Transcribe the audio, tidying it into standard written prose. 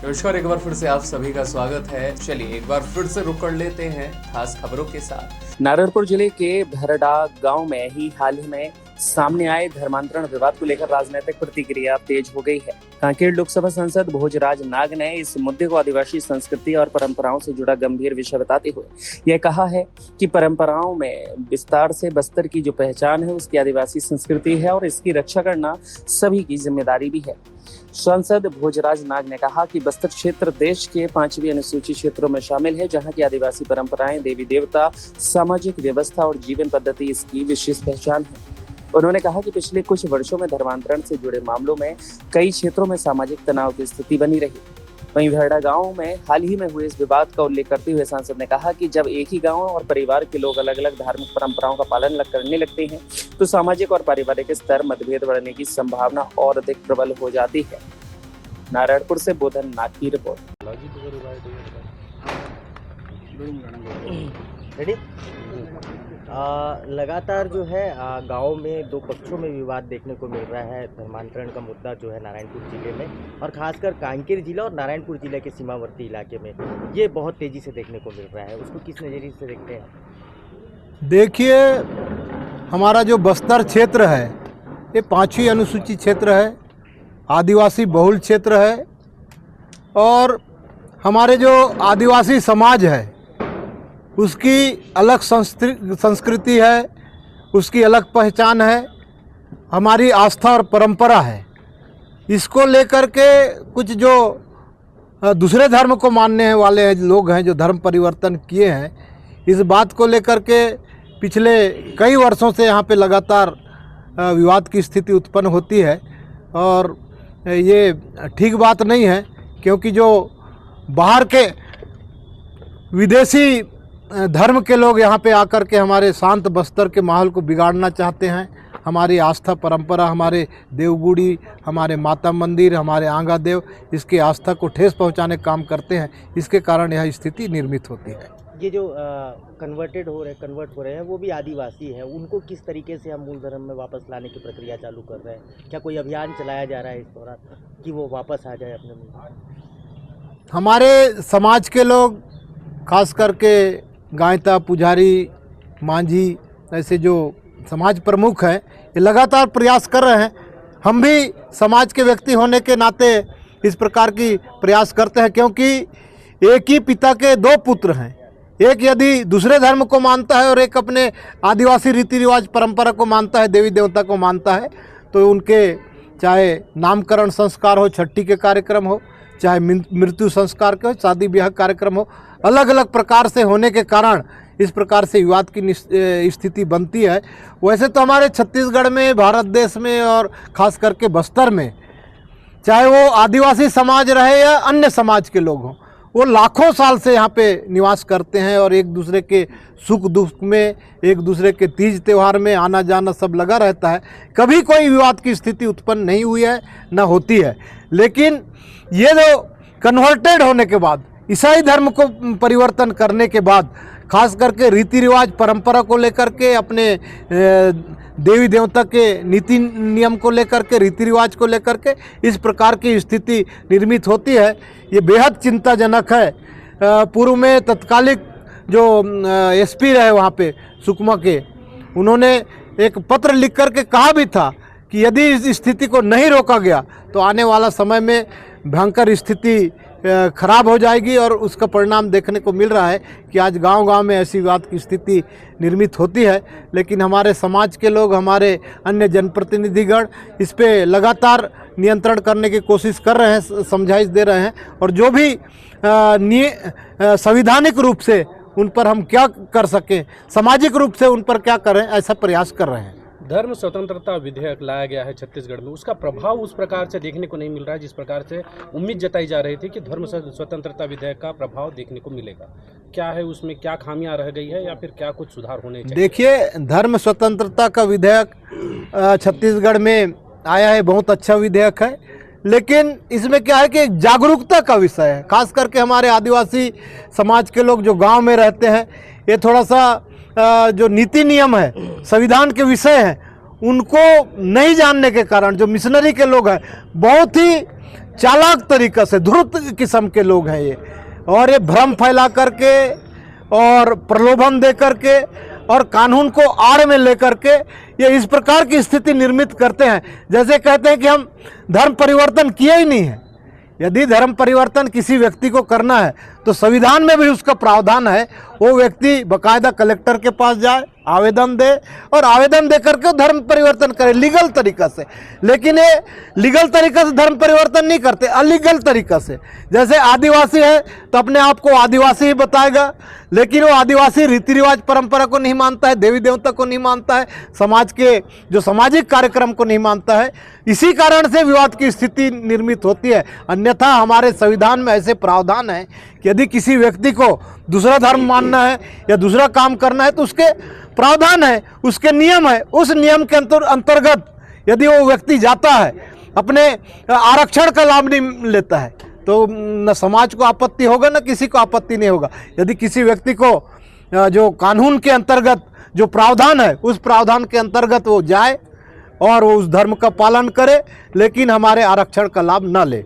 नमस्कार, एक बार फिर से आप सभी का स्वागत है। चलिए एक बार फिर से रुक कर लेते हैं खास खबरों के साथ। नारायणपुर जिले के भरडा गांव में ही हाल ही में सामने आए धर्मांतरण विवाद को लेकर राजनीतिक प्रतिक्रिया तेज हो गई है। कांकेर लोकसभा सांसद भोजराज नाग ने इस मुद्दे को आदिवासी संस्कृति और परंपराओं से जुड़ा गंभीर विषय बताते हुए यह कहा है कि परंपराओं में विस्तार से बस्तर की जो पहचान है उसकी आदिवासी संस्कृति है और इसकी रक्षा करना सभी की जिम्मेदारी भी है। सांसद भोजराज नाग ने कहा कि बस्तर क्षेत्र देश के 5वीं अनुसूचित क्षेत्रों में शामिल है, जहां की आदिवासी परंपराएं, देवी देवता, सामाजिक व्यवस्था और जीवन पद्धति इसकी विशेष पहचान है। उन्होंने कहा कि पिछले कुछ वर्षों में धर्मांतरण से जुड़े मामलों में कई क्षेत्रों में सामाजिक तनाव की स्थिति बनी रही। वहीं भरडा गांव में हाल ही में हुए इस विवाद का उल्लेख करते हुए सांसद ने कहा कि जब एक ही गांव और परिवार के लोग अलग अलग धार्मिक परंपराओं का पालन करने लगते हैं तो सामाजिक और पारिवारिक स्तर मतभेद बढ़ने की संभावना और अधिक प्रबल हो जाती है। नारायणपुर से बोधन नाग की रिपोर्ट। लगातार जो है गांव में दो पक्षों में विवाद देखने को मिल रहा है। धर्मांतरण का मुद्दा जो है नारायणपुर जिले में और खासकर कांकेर जिला और नारायणपुर जिले के सीमावर्ती इलाके में ये बहुत तेजी से देखने को मिल रहा है। उसको किस नज़रिए से देखते हैं? देखिए, हमारा जो बस्तर क्षेत्र है ये 5वीं अनुसूचित क्षेत्र है, आदिवासी बहुल क्षेत्र है और हमारे जो आदिवासी समाज है उसकी अलग संस्कृति है, उसकी अलग पहचान है, हमारी आस्था और परंपरा है। इसको लेकर के कुछ जो दूसरे धर्म को मानने वाले लोग हैं, जो धर्म परिवर्तन किए हैं, इस बात को लेकर के पिछले कई वर्षों से यहाँ पे लगातार विवाद की स्थिति उत्पन्न होती है और ये ठीक बात नहीं है, क्योंकि जो बाहर के विदेशी धर्म के लोग यहाँ पे आकर के हमारे शांत बस्तर के माहौल को बिगाड़ना चाहते हैं। हमारी आस्था परंपरा, हमारे देवगुड़ी, हमारे माता मंदिर, हमारे आंगा देव, इसके आस्था को ठेस पहुँचाने काम करते हैं। इसके कारण यह स्थिति निर्मित होती है। ये जो कन्वर्ट हो रहे हैं वो भी आदिवासी हैं, उनको किस तरीके से हम मूल धर्म में वापस लाने की प्रक्रिया चालू कर रहे हैं? क्या कोई अभियान चलाया जा रहा है इस दौरान कि वो वापस आ जाए अपने मूल? हमारे समाज के लोग, खास करके गायता, पुजारी, मांझी, ऐसे जो समाज प्रमुख हैं, ये लगातार प्रयास कर रहे हैं। हम भी समाज के व्यक्ति होने के नाते इस प्रकार की प्रयास करते हैं, क्योंकि एक ही पिता के दो पुत्र हैं। एक यदि दूसरे धर्म को मानता है और एक अपने आदिवासी रीति रिवाज परंपरा को मानता है, देवी देवता को मानता है, तो उनके चाहे नामकरण संस्कार हो, छठी के कार्यक्रम हो, चाहे मृत्यु संस्कार के हो, शादी ब्याह कार्यक्रम हो, अलग अलग प्रकार से होने के कारण इस प्रकार से विवाद की स्थिति बनती है। वैसे तो हमारे छत्तीसगढ़ में, भारत देश में और ख़ास करके बस्तर में, चाहे वो आदिवासी समाज रहे या अन्य समाज के लोग हों, वो लाखों साल से यहाँ पे निवास करते हैं और एक दूसरे के सुख दुख में, एक दूसरे के तीज त्यौहार में आना जाना सब लगा रहता है। कभी कोई विवाद की स्थिति उत्पन्न नहीं हुई है, न होती है। लेकिन ये जो कन्वर्टेड होने के बाद, ईसाई धर्म को परिवर्तन करने के बाद, खास करके रीति रिवाज परंपरा को लेकर के, अपने देवी देवता के नीति नियम को लेकर के, रीति रिवाज को लेकर के इस प्रकार की स्थिति निर्मित होती है, ये बेहद चिंताजनक है। पूर्व में तत्कालिक जो एसपी रहे वहाँ पे सुकमा के, उन्होंने एक पत्र लिख करके कहा भी था कि यदि इस स्थिति को नहीं रोका गया तो आने वाला समय में भयंकर स्थिति खराब हो जाएगी। और उसका परिणाम देखने को मिल रहा है कि आज गांव-गांव में ऐसी विवाद की स्थिति निर्मित होती है। लेकिन हमारे समाज के लोग, हमारे अन्य जनप्रतिनिधिगण इस पे लगातार नियंत्रण करने की कोशिश कर रहे हैं, समझाइश दे रहे हैं, और जो भी संवैधानिक रूप से उन पर हम क्या कर सकें, सामाजिक रूप से उन पर क्या करें, ऐसा प्रयास कर रहे हैं। धर्म स्वतंत्रता विधेयक लाया गया है छत्तीसगढ़ में, उसका प्रभाव उस प्रकार से देखने को नहीं मिल रहा है जिस प्रकार से उम्मीद जताई जा रही थी कि धर्म स्वतंत्रता विधेयक का प्रभाव देखने को मिलेगा। क्या है उसमें, क्या खामियां रह गई है या फिर क्या कुछ सुधार होने चाहिए? देखिए, धर्म स्वतंत्रता का विधेयक छत्तीसगढ़ में आया है, बहुत अच्छा विधेयक है, लेकिन इसमें क्या है कि जागरूकता का विषय है। खास करके हमारे आदिवासी समाज के लोग जो गाँव में रहते हैं, ये थोड़ा सा जो नीति नियम है, संविधान के विषय हैं, उनको नहीं जानने के कारण जो मिशनरी के लोग हैं बहुत ही चालाक तरीक़े से धूर्त किस्म के लोग हैं ये, और ये भ्रम फैला करके और प्रलोभन दे करके और कानून को आड़ में लेकर के ये इस प्रकार की स्थिति निर्मित करते हैं, जैसे कहते हैं कि हम धर्म परिवर्तन किए ही नहीं है। यदि धर्म परिवर्तन किसी व्यक्ति को करना है तो संविधान में भी उसका प्रावधान है, वो व्यक्ति बाकायदा कलेक्टर के पास जाए, आवेदन दे और आवेदन दे करके धर्म परिवर्तन करे लीगल तरीक़ा से। लेकिन ये लीगल तरीक़ा से धर्म परिवर्तन नहीं करते, अलीगल तरीक़ा से। जैसे आदिवासी है तो अपने आप को आदिवासी ही बताएगा, लेकिन वो आदिवासी रीति रिवाज परंपरा को नहीं मानता है, देवी देवता को नहीं मानता है, समाज के जो सामाजिक कार्यक्रम को नहीं मानता है। इसी कारण से विवाद की स्थिति निर्मित होती है। अन्यथा हमारे संविधान में ऐसे प्रावधान है कि यदि किसी व्यक्ति को दूसरा धर्म मानना है या दूसरा काम करना है तो उसके प्रावधान है, उसके नियम है। उस नियम के अंतर्गत यदि वो व्यक्ति जाता है, अपने आरक्षण का लाभ नहीं लेता है, तो न समाज को आपत्ति होगा न किसी को आपत्ति नहीं होगा। यदि किसी व्यक्ति को जो कानून के अंतर्गत जो प्रावधान है उस प्रावधान के अंतर्गत वो जाए और वो उस धर्म का पालन करे, लेकिन हमारे आरक्षण का लाभ न ले।